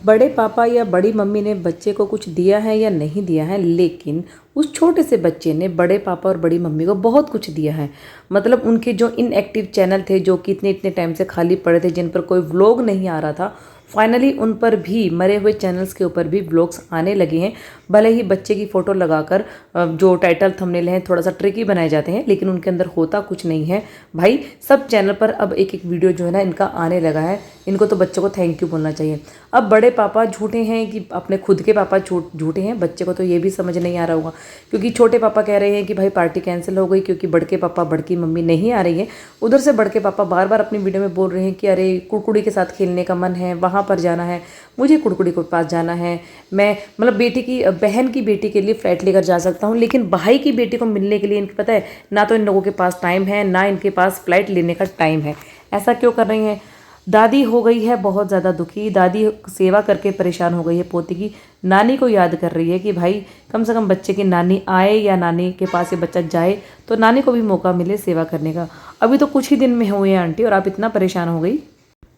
बड़े पापा या बड़ी मम्मी ने बच्चे को कुछ दिया है या नहीं दिया है, लेकिन उस छोटे से बच्चे ने बड़े पापा और बड़ी मम्मी को बहुत कुछ दिया है। मतलब उनके जो इनएक्टिव चैनल थे, जो कि इतने इतने टाइम से खाली पड़े थे, जिन पर कोई व्लॉग नहीं आ रहा था, फाइनली उन पर भी, मरे हुए चैनल्स के ऊपर भी व्लॉग्स आने लगे हैं। भले ही बच्चे की फ़ोटो लगाकर जो टाइटल थंबनेल हैं थोड़ा सा ट्रिकी बनाए जाते हैं, लेकिन उनके अंदर होता कुछ नहीं है भाई। सब चैनल पर अब एक एक वीडियो जो है ना इनका आने लगा है। इनको तो बच्चों को थैंक यू बोलना चाहिए। अब बड़े पापा झूठे हैं कि अपने खुद के पापा झूठे हैं, बच्चे को तो ये भी समझ नहीं आ रहा होगा, क्योंकि छोटे पापा कह रहे हैं कि भाई पार्टी कैंसिल हो गई क्योंकि बड़के पापा बड़की मम्मी नहीं आ रही है। उधर से बड़के पापा बार बार अपनी वीडियो में बोल रहे हैं कि अरे कुड़कुड़ी के साथ खेलने का मन है, वहाँ पर जाना है, मुझे कुड़कुड़ी के पास जाना है, मैं मतलब बेटी की बहन की बेटी के लिए फ्लाइट लेकर जा सकता हूँ, लेकिन भाई की बेटी को मिलने के लिए इनको पता है ना तो इन लोगों के पास टाइम है, ना इनके पास फ्लाइट लेने का टाइम है। ऐसा क्यों कर रही हैं? दादी हो गई है बहुत ज़्यादा दुखी। दादी सेवा करके परेशान हो गई है पोती की। नानी को याद कर रही है कि भाई कम से कम बच्चे की नानी आए या नानी के पास ये बच्चा जाए तो नानी को भी मौका मिले सेवा करने का। अभी तो कुछ ही दिन में हुए हैं आंटी और आप इतना परेशान हो गई।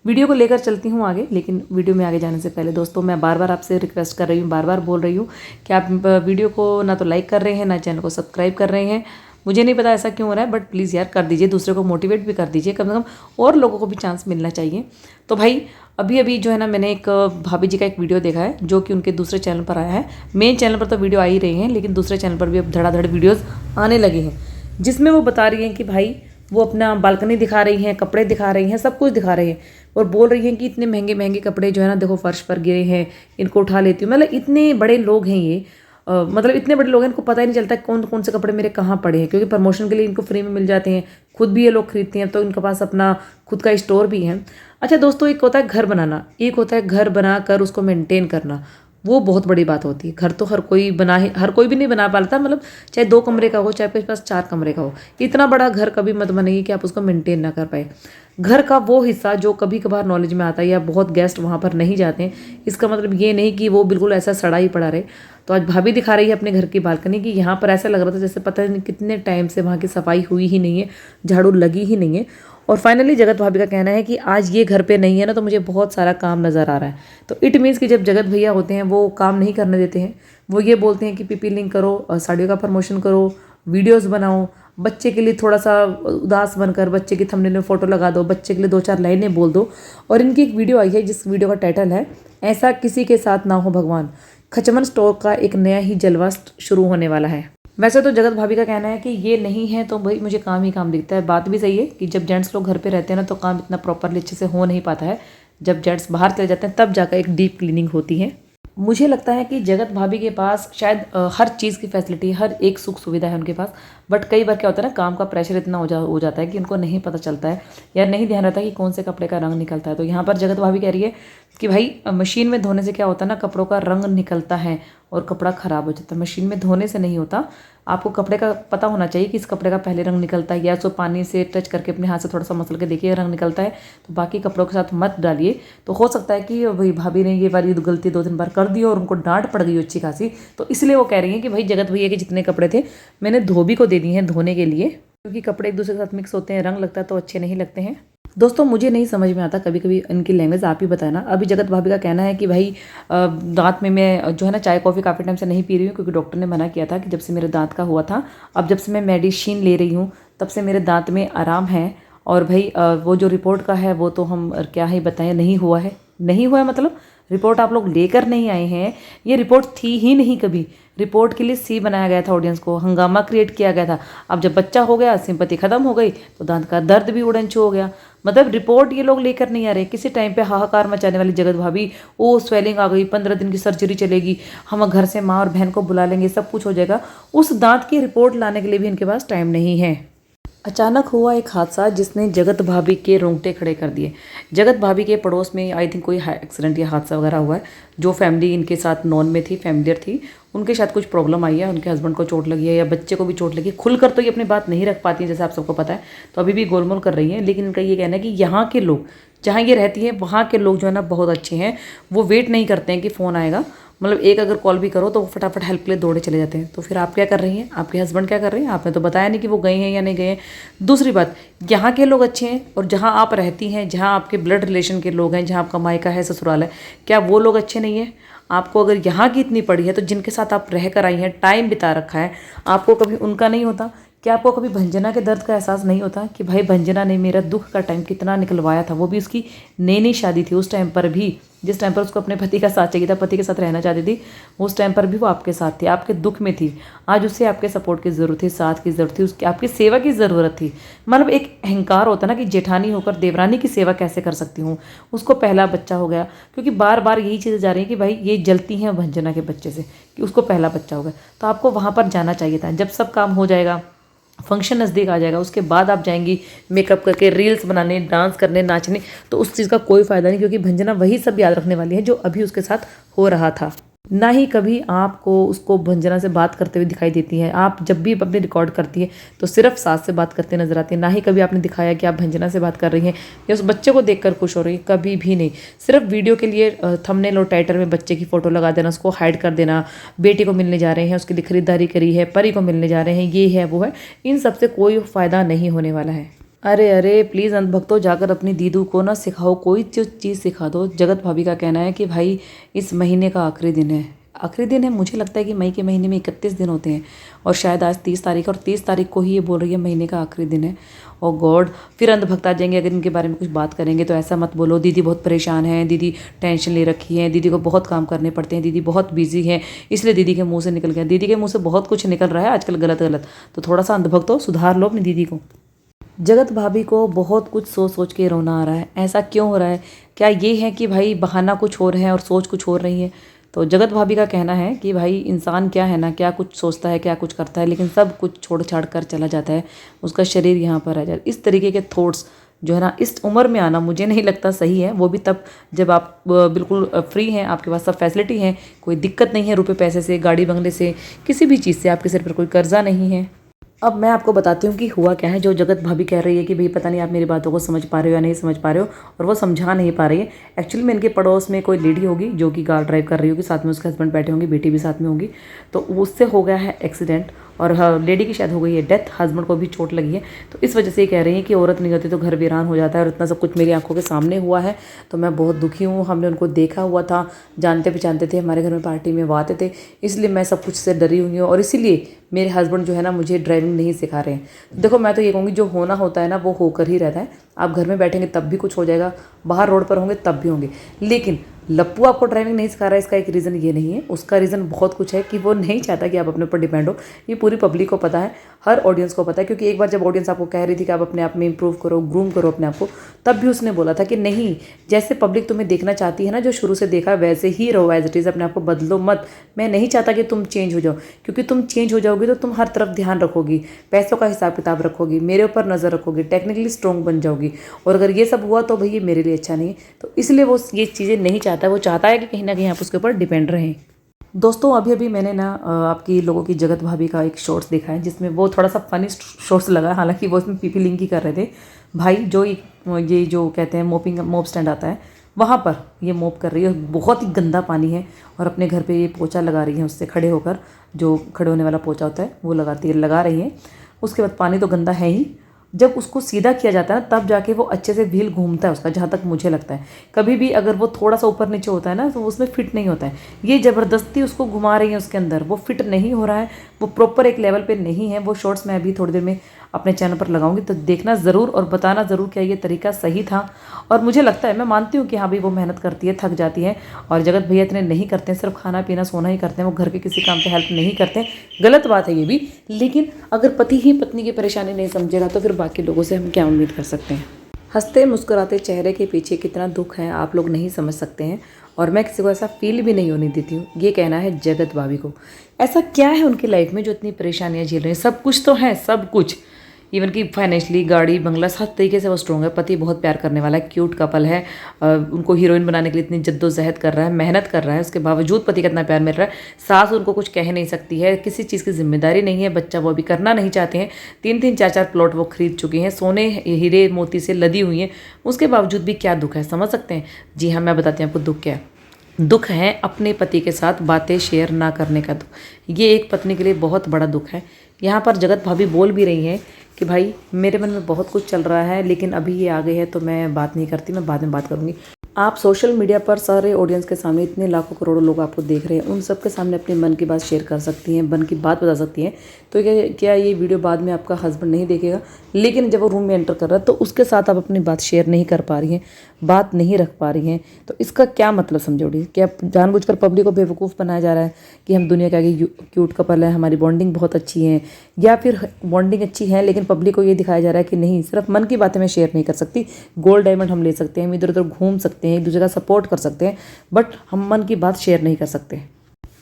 वीडियो को लेकर चलती हूँ आगे, लेकिन वीडियो में आगे जाने से पहले दोस्तों मैं बार बार आपसे रिक्वेस्ट कर रही हूँ, बार बार बोल रही हूँ कि आप वीडियो को ना तो लाइक कर रहे हैं, ना चैनल को सब्सक्राइब कर रहे हैं। मुझे नहीं पता ऐसा क्यों हो रहा है, बट प्लीज़ यार कर दीजिए, दूसरे को मोटिवेट भी कर दीजिए, कम से कम और लोगों को भी चांस मिलना चाहिए। तो भाई अभी अभी जो है ना मैंने एक भाभी जी का एक वीडियो देखा है जो कि उनके दूसरे चैनल पर आया है। मेन चैनल पर तो वीडियो आ ही रही हैं, लेकिन दूसरे चैनल पर भी अब धड़ाधड़ वीडियोज़ आने लगे हैं, जिसमें वो बता रही हैं कि भाई वो अपना बालकनी दिखा रही हैं, कपड़े दिखा रही हैं, सब कुछ दिखा रही हैं और बोल रही हैं कि इतने महंगे महंगे कपड़े जो है ना देखो फर्श पर गिरे हैं, इनको उठा लेती हूँ। मतलब इतने बड़े लोग हैं ये, मतलब इतने बड़े लोग हैं, इनको पता ही नहीं चलता कौन कौन से कपड़े मेरे कहाँ पड़े हैं, क्योंकि प्रमोशन के लिए इनको फ्री में मिल जाते हैं, खुद भी ये लोग खरीदते हैं, तो इनके पास अपना खुद का स्टोर भी है। अच्छा दोस्तों, एक होता है घर बनाना, एक होता है घर बना कर उसको मेंटेन करना। वो बहुत बड़ी बात होती है। घर तो हर कोई भी नहीं बना पाता, मतलब चाहे 2 कमरे का हो, चाहे आपके पास 4 कमरे का हो, इतना बड़ा घर कभी मत बनाइए कि आप उसको मेंटेन ना कर पाए। घर का वो हिस्सा जो कभी कभार नॉलेज में आता है या बहुत गेस्ट वहाँ पर नहीं जाते हैं, इसका मतलब ये नहीं कि वो बिल्कुल ऐसा सड़ा ही पड़ा रहे। तो आज भाभी दिखा रही है अपने घर की बालकनी की, यहाँ पर ऐसा लग रहा था जैसे पता नहीं कितने टाइम से वहाँ की सफाई हुई ही नहीं है, झाड़ू लगी ही नहीं है। और फाइनली जगत भाभी का कहना है कि आज ये घर पे नहीं है ना तो मुझे बहुत सारा काम नज़र आ रहा है। तो इट मीन्स कि जब जगत भैया होते हैं वो काम नहीं करने देते हैं, वो ये बोलते हैं कि पीपी लिंक करो, साड़ियों का प्रमोशन करो, वीडियोस बनाओ, बच्चे के लिए थोड़ा सा उदास बनकर बच्चे की थंबनेल में फ़ोटो लगा दो, बच्चे के लिए 2-4 लाइनें बोल दो। और इनकी एक वीडियो आई है जिस वीडियो का टाइटल है ऐसा किसी के साथ ना हो भगवान। खचमन स्टोर का एक नया ही जलवा शुरू होने वाला है। वैसे तो जगत भाभी का कहना है कि ये नहीं है तो भाई मुझे काम ही काम दिखता है। बात भी सही है कि जब जेंट्स लोग घर पे रहते हैं ना तो काम इतना प्रॉपरली अच्छे से हो नहीं पाता है। जब जेंट्स बाहर चले जाते हैं तब जाकर एक डीप क्लीनिंग होती है। मुझे लगता है कि जगत भाभी के पास शायद हर चीज़ की फैसिलिटी, हर एक सुख सुविधा है उनके पास, बट कई बार क्या होता है ना, काम का प्रेशर इतना हो जाता है कि उनको नहीं पता चलता है या नहीं ध्यान रहता कि कौन से कपड़े का रंग निकलता है। तो यहाँ पर जगत भाभी कह रही है कि भाई मशीन में धोने से क्या होता है ना, कपड़ों का रंग निकलता है और कपड़ा ख़राब हो जाता है। मशीन में धोने से नहीं होता। आपको कपड़े का पता होना चाहिए कि इस कपड़े का पहले रंग निकलता है, या तो पानी से टच करके अपने हाथ से थोड़ा सा मसल के देखिए रंग निकलता है, तो बाकी कपड़ों के साथ मत डालिए। तो हो सकता है कि भाई भाभी ने ये वाली गलती 2-3 बार कर दी और उनको डांट पड़ गई अच्छी खासी, तो इसलिए वो कह रही हैं कि भाई जगत भैया के जितने कपड़े थे मैंने धोबी को दे दिए हैं धोने के लिए, क्योंकि कपड़े एक दूसरे के साथ मिक्स होते हैं, रंग लगता है तो अच्छे नहीं लगते हैं। दोस्तों मुझे नहीं समझ में आता कभी कभी इनकी लैंग्वेज, आप ही बताना। अभी जगत भाभी का कहना है कि भाई दांत में मैं जो है ना चाय कॉफ़ी काफ़ी टाइम से नहीं पी रही हूँ, क्योंकि डॉक्टर ने मना किया था कि जब से मेरे दांत का हुआ था, अब जब से मैं मेडिसिन ले रही हूँ तब से मेरे दांत में आराम है। और भाई वो जो रिपोर्ट का है वो तो हम क्या ही बताएं, नहीं हुआ है। नहीं हुआ है मतलब रिपोर्ट आप लोग लेकर नहीं आए हैं, ये रिपोर्ट थी ही नहीं कभी। रिपोर्ट के लिए सी बनाया गया था, ऑडियंस को हंगामा क्रिएट किया गया था। अब जब बच्चा हो गया, सिंपैथी खत्म हो गई, तो दांत का दर्द भी उड़नछू हो गया। मतलब रिपोर्ट ये लोग लेकर नहीं आ रहे। किसी टाइम पे हाहाकार मचाने वाली जगत भाभी, ओ स्वेलिंग आ गई, 15 दिन की सर्जरी चलेगी, हम घर से माँ और बहन को बुला लेंगे, सब कुछ हो जाएगा। उस दांत की रिपोर्ट लाने के लिए भी इनके पास टाइम नहीं है। अचानक हुआ एक हादसा जिसने जगत भाभी के रोंगटे खड़े कर दिए। जगत भाभी के पड़ोस में आई थिंक कोई एक्सीडेंट या हादसा वगैरह हुआ है। जो फैमिली इनके साथ नॉन में थी, फैमिलियर थी, उनके साथ कुछ प्रॉब्लम आई है, उनके हस्बैंड को चोट लगी है या बच्चे को भी चोट लगी है। खुलकर तो ये अपनी बात नहीं रख पाती है, जैसे आप सबको पता है, तो अभी भी गोलमोल कर रही हैं। लेकिन इनका ये कहना है कि यहाँ के लोग जहाँ ये रहती है वहाँ के लोग जो है ना बहुत अच्छे हैं, वो वेट नहीं करते हैं कि फ़ोन आएगा, मतलब एक अगर कॉल भी करो तो वो फटाफट हेल्प के लिए दौड़े चले जाते हैं। तो फिर आप क्या कर रही हैं, आपके हस्बैंड क्या कर रहे हैं, आपने तो बताया नहीं कि वो गए हैं या नहीं गए हैं। दूसरी बात, यहाँ के लोग अच्छे हैं और जहाँ आप रहती हैं, जहाँ आपके ब्लड रिलेशन के लोग हैं, जहाँ आपका मायका है, ससुराल है, क्या वो लोग अच्छे नहीं हैं? आपको अगर यहाँ की इतनी पड़ी है तो जिनके साथ आप रह कर आई हैं, टाइम बिता रखा है, आपको कभी उनका नहीं होता? क्या आपको कभी भंजना के दर्द का एहसास नहीं होता कि भाई भंजना ने मेरा दुख का टाइम कितना निकलवाया था? वो भी उसकी नई नई शादी थी, उस टाइम पर भी जिस टाइम पर उसको अपने पति का साथ चाहिए था, पति के साथ रहना चाहती थी, उस टाइम पर भी वो आपके साथ थी, आपके दुख में थी। आज उसे आपके सपोर्ट की ज़रूरत थी, साथ की ज़रूरत थी, उसकी आपकी सेवा की ज़रूरत थी। मतलब एक अहंकार होता है ना कि जेठानी होकर देवरानी की सेवा कैसे कर सकती हूँ। उसको पहला बच्चा हो गया, क्योंकि बार बार यही चीज़ें जा रही हैं कि भाई ये जलती हैं भंजना के बच्चे से कि उसको पहला बच्चा हो गया। तो आपको वहाँ पर जाना चाहिए था। जब सब काम हो जाएगा, फंक्शन नज़दीक आ जाएगा, उसके बाद आप जाएंगी मेकअप करके रील्स बनाने, डांस करने, नाचने, तो उस चीज़ का कोई फ़ायदा नहीं, क्योंकि भंजना वही सब याद रखने वाली है जो अभी उसके साथ हो रहा था। ना ही कभी आपको उसको भंजना से बात करते हुए दिखाई देती है। आप जब भी अपने रिकॉर्ड करती है तो सिर्फ सास से बात करते नजर आती है। ना ही कभी आपने दिखाया कि आप भंजना से बात कर रही हैं या उस बच्चे को देखकर खुश हो रही है, कभी भी नहीं। सिर्फ वीडियो के लिए थंबनेल और टाइटल में बच्चे की फ़ोटो लगा देना, उसको हाइड कर देना, बेटी को मिलने जा रहे हैं, उसके लिए खरीदारी करी है, परी को मिलने जा रहे हैं, ये है वो है, इन सब से कोई फ़ायदा नहीं होने वाला है। अरे अरे प्लीज़ अंधभक्तों, जाकर अपनी दीदू को ना सिखाओ, कोई चीज़ सिखा दो। जगत भाभी का कहना है कि भाई इस महीने का आखिरी दिन है, आखिरी दिन है। मुझे लगता है कि मई के महीने में 31 दिन होते हैं और शायद आज 30 तारीख, और 30 तारीख को ही ये बोल रही है महीने का आखिरी दिन है। और गॉड, फिर अंधभक्त आ जाएंगे अगर इनके बारे में कुछ बात करेंगे तो ऐसा मत बोलो दीदी बहुत परेशान है, दीदी टेंशन ले रखी है, दीदी को बहुत काम करने पड़ते हैं, दीदी बहुत बिजी है, इसलिए दीदी के मुँह से निकल गया। दीदी के मुँह से बहुत कुछ निकल रहा है आजकल गलत गलत, तो थोड़ा सा अंधभक्तों सुधार लो अपनी दीदी को। जगत भाभी को बहुत कुछ सोच सोच के रोना आ रहा है। ऐसा क्यों हो रहा है? क्या ये है कि भाई बहाना कुछ और है और सोच कुछ और रही है? तो जगत भाभी का कहना है कि भाई इंसान क्या है ना, क्या कुछ सोचता है, क्या कुछ करता है, लेकिन सब कुछ छोड़ छाड़ कर चला जाता है, उसका शरीर यहाँ पर रह जाता है। इस तरीके के थॉट्स जो है ना इस उम्र में आना मुझे नहीं लगता सही है। वो भी तब जब आप बिल्कुल फ्री हैं, आपके पास सब फैसिलिटी हैं, कोई दिक्कत नहीं है रुपए पैसे से, गाड़ी बंगले से, किसी भी चीज़ से आपके सिर पर कोई कर्जा नहीं है। अब मैं आपको बताती हूँ कि हुआ क्या है। जो जगत भाभी कह रही है कि भाई पता नहीं आप मेरी बातों को समझ पा रहे हो या नहीं समझ पा रहे हो, और वो समझा नहीं पा रही है। एक्चुअली में इनके पड़ोस में कोई लेडी होगी जो कि कार ड्राइव कर रही होगी, साथ में उसके हस्बैंड बैठे होंगे, बेटी भी साथ में होगी, तो उससे हो गया है एक्सीडेंट और लेडी की शायद हो गई है डेथ, हस्बैंड को भी चोट लगी है। तो इस वजह से ये कह रही है कि औरत नहीं होती तो घर वीरान हो जाता है, और इतना सब कुछ मेरी आंखों के सामने हुआ है तो मैं बहुत दुखी हूँ। हमने उनको देखा हुआ था, जानते पहचानते थे, हमारे घर में पार्टी में वो आते थे, इसलिए मैं सब कुछ से डरी हुई हूँ और इसीलिए मेरे हस्बैंड जो है ना मुझे ड्राइविंग नहीं सिखा रहे हैं। देखो मैं तो ये कहूँगी जो होना होता है ना वो होकर ही रहता है। आप घर में बैठेंगे तब भी कुछ हो जाएगा, बाहर रोड पर होंगे तब भी होंगे, लेकिन लप्पू आपको ड्राइविंग नहीं सिखा रहा है इसका एक रीज़न ये नहीं है, उसका रीज़न बहुत कुछ है कि वो नहीं चाहता कि आप अपने ऊपर डिपेंड हो। ये पूरी पब्लिक को पता है, हर ऑडियंस को पता है, क्योंकि एक बार जब ऑडियंस आपको कह रही थी कि आप अपने आप में इंप्रूव करो, ग्रूम करो अपने आप को, तब भी उसने बोला था कि नहीं, जैसे पब्लिक तुम्हें देखना चाहती है ना, जो शुरू से देखा वैसे ही रहो, एज इट इज़, अपने आप को बदलो मत। मैं नहीं चाहता कि तुम चेंज हो जाओ, क्योंकि तुम चेंज हो जाओगी तो तुम हर तरफ ध्यान रखोगी, पैसों का हिसाब किताब रखोगी, मेरे ऊपर नज़र रखोगी, टेक्निकली स्ट्रॉन्ग बन जाओगी, और अगर ये सब हुआ तो भैया मेरे लिए अच्छा नहीं है। तो इसलिए वो ये चीज़ें नहीं चाहता, वो चाहता है कि कहीं ना कहीं आप उसके ऊपर डिपेंड रहें। दोस्तों अभी अभी मैंने ना आपकी लोगों की जगत भाभी का एक शॉर्ट्स देखा है जिसमें वो थोड़ा सा फनी शॉर्ट्स लगा, हालांकि वो इसमें पीपी लिंक ही कर रहे थे। भाई जो ये जो कहते हैं मोप स्टैंड आता है वहाँ पर ये मोप कर रही है, बहुत ही गंदा पानी है, और अपने घर पे ये पोछा लगा रही है, उससे खड़े होकर, जो खड़े होने वाला पोछा होता है वो लगा रही है। उसके बाद पानी तो गंदा है ही, जब उसको सीधा किया जाता है ना तब जाके वो अच्छे से व्हील घूमता है उसका, जहाँ तक मुझे लगता है। कभी भी अगर वो थोड़ा सा ऊपर नीचे होता है ना तो उसमें फिट नहीं होता है। ये ज़बरदस्ती उसको घुमा रही है उसके अंदर, वो फिट नहीं हो रहा है, वो प्रॉपर एक लेवल पे नहीं है। वो शॉर्ट्स मैं अभी थोड़ी देर में अपने चैनल पर लगाऊंगी, तो देखना ज़रूर और बताना ज़रूर क्या ये तरीका सही था। और मुझे लगता है, मैं मानती हूँ कि हाँ भाई वो मेहनत करती है, थक जाती है, और जगत भैया इतने नहीं करते हैं, सिर्फ खाना पीना सोना ही करते हैं, वो घर के किसी काम पे हेल्प नहीं करते हैं। गलत बात है ये भी, लेकिन अगर पति ही पत्नी की परेशानी नहीं समझेगा तो फिर बाकी लोगों से हम क्या उम्मीद कर सकते हैं। हंसते मुस्कुराते चेहरे के पीछे कितना दुख है आप लोग नहीं समझ सकते हैं, और मैं किसी को ऐसा फील भी नहीं होने देती हूँ। ये कहना है जगत भाभी को। ऐसा क्या है उनकी लाइफ में जो इतनी परेशानियाँ झेल रही हैं? सब कुछ तो है, सब कुछ। इवन कि फाइनेंशियली, गाड़ी बंगला, हर तरीके से वो स्ट्रॉन्ग है। पति बहुत प्यार करने वाला है, क्यूट कपल है। उनको हीरोइन बनाने के लिए इतनी जद्दोजहद कर रहा है, मेहनत कर रहा है, उसके बावजूद पति का इतना प्यार मिल रहा है। सास उनको कुछ कह नहीं सकती है, किसी चीज़ की जिम्मेदारी नहीं है, बच्चा वो अभी करना नहीं चाहते हैं। 3-3 4-4 प्लॉट वो खरीद चुकी हैं, सोने हीरे मोती से लदी हुई हैं, उसके बावजूद भी क्या दुख है, समझ सकते हैं? जी हाँ, मैं बताती हूँ आपको दुख क्या है। दुख है अपने पति के साथ बातें शेयर ना करने का दुख। ये एक पत्नी के लिए बहुत बड़ा दुख है। यहाँ पर जगत भाभी बोल भी रही हैं कि भाई मेरे मन में बहुत कुछ चल रहा है, लेकिन अभी ये आ गए हैं तो मैं बात नहीं करती, मैं बाद में बात करूँगी। आप सोशल मीडिया पर सारे ऑडियंस के सामने इतने लाखों करोड़ों लोग आपको देख रहे हैं, उन सब के सामने अपने मन की बात शेयर कर सकती हैं, मन की बात बता सकती हैं। तो क्या ये वीडियो बाद में आपका हस्बैंड नहीं देखेगा? लेकिन जब वो रूम में एंटर कर रहा है तो उसके साथ आप अपनी बात शेयर नहीं कर पा रही हैं, बात नहीं रख पा रही हैं, तो इसका क्या मतलब समझोगी? क्या जानबूझकर पब्लिक को बेवकूफ़ बनाया जा रहा है कि हम दुनिया के आगे क्यूट कपल है, हमारी बॉन्डिंग बहुत अच्छी है, या फिर बॉन्डिंग अच्छी है लेकिन पब्लिक को ये दिखाया जा रहा है कि नहीं, सिर्फ मन की बातें मैं शेयर नहीं कर सकती, गोल्ड डायमंड हम ले सकते हैं, हम इधर उधर घूम सकते हैं, एक दूसरे का सपोर्ट कर सकते हैं, बट हम मन की बात शेयर नहीं कर सकते।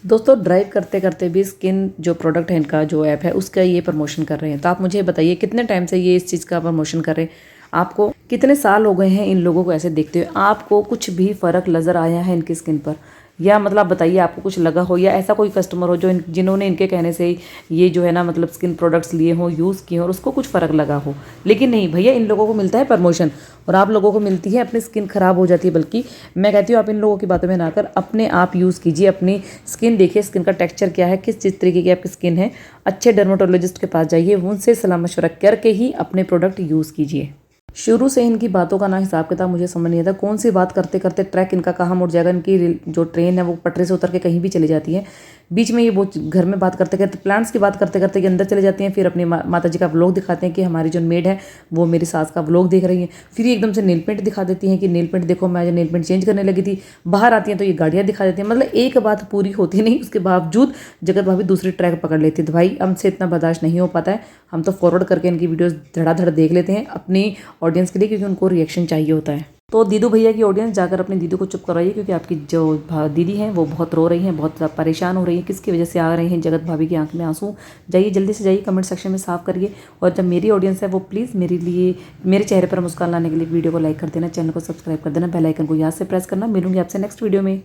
दोस्तों, ड्राइव करते करते भी स्किन जो प्रोडक्ट है इनका, जो ऐप है, उसका ये प्रमोशन कर रहे हैं। तो आप मुझे बताइए कितने टाइम से ये इस चीज़ का प्रमोशन कर रहे हैं? आपको कितने साल हो गए हैं इन लोगों को ऐसे देखते हुए? आपको कुछ भी फ़र्क नज़र आया है इनकी स्किन पर? या मतलब आप बताइए, आपको कुछ लगा हो, या ऐसा कोई कस्टमर हो जो जिन्होंने इनके कहने से ये जो है ना मतलब स्किन प्रोडक्ट्स लिए हों, यूज़ किए हों और उसको कुछ फ़र्क लगा हो? लेकिन नहीं भैया, इन लोगों को मिलता है प्रमोशन और आप लोगों को मिलती है अपनी स्किन ख़राब हो जाती है। बल्कि मैं कहती हूँ आप इन लोगों की बातों में ना आकर अपने आप यूज़ कीजिए, अपनी स्किन देखिए, स्किन का टेक्स्चर क्या है, किस जिस तरीके की आपकी स्किन है। अच्छे डर्मेटोलॉजिस्ट के पास जाइए, उनसे सलाह मशवरा करके ही अपने प्रोडक्ट यूज़ कीजिए। शुरू से इनकी बातों का ना हिसाब किताब मुझे समझ नहीं आता, कौन सी बात करते करते ट्रैक इनका कहाँ मुड़ जाएगा। इनकी जो ट्रेन है वो पटरी से उतर के कहीं भी चली जाती है। बीच में ये वो घर में बात करते करते, प्लांट्स की बात करते करते ये अंदर चले जाते हैं, फिर अपनी माता जी का व्लॉग दिखाते हैं कि हमारी जो मेड है वो मेरी सास का व्लॉग देख रही है। फिर ये एकदम से नेल पेंट दिखा देती हैं कि नेल पेंट देखो, मैं आज नेल पेंट चेंज करने लगी थी। बाहर आती हैं तो ये गाड़ियाँ दिखा देती हैं। मतलब एक बात पूरी होती नहीं, उसके बावजूद जगत भाभी दूसरी ट्रैक पकड़ लेती है। तो भाई हमसे इतना बर्दाश्त नहीं हो पाता है, हम तो फॉरवर्ड करके इनकी वीडियोस धड़ाधड़ देख लेते हैं अपनी ऑडियंस के लिए, क्योंकि उनको रिएक्शन चाहिए होता है। तो दीदू भैया की ऑडियंस जाकर अपनी दीदी को चुप करवाइए, क्योंकि आपकी जो दीदी हैं वो बहुत रो रही हैं, बहुत परेशान हो रही हैं। किसकी वजह से आ रहे हैं जगत भाभी की आंख में आंसू? जाइए, जल्दी से जाइए, कमेंट सेक्शन में साफ करिए। और जब मेरी ऑडियंस है वो प्लीज़ मेरे लिए, मेरे चेहरे पर मुस्कान लाने के लिए वीडियो को लाइक कर देना, चैनल को सब्सक्राइब कर देना, बेल आइकन को याद से प्रेस करना। मिलूंगी आपसे नेक्स्ट वीडियो में।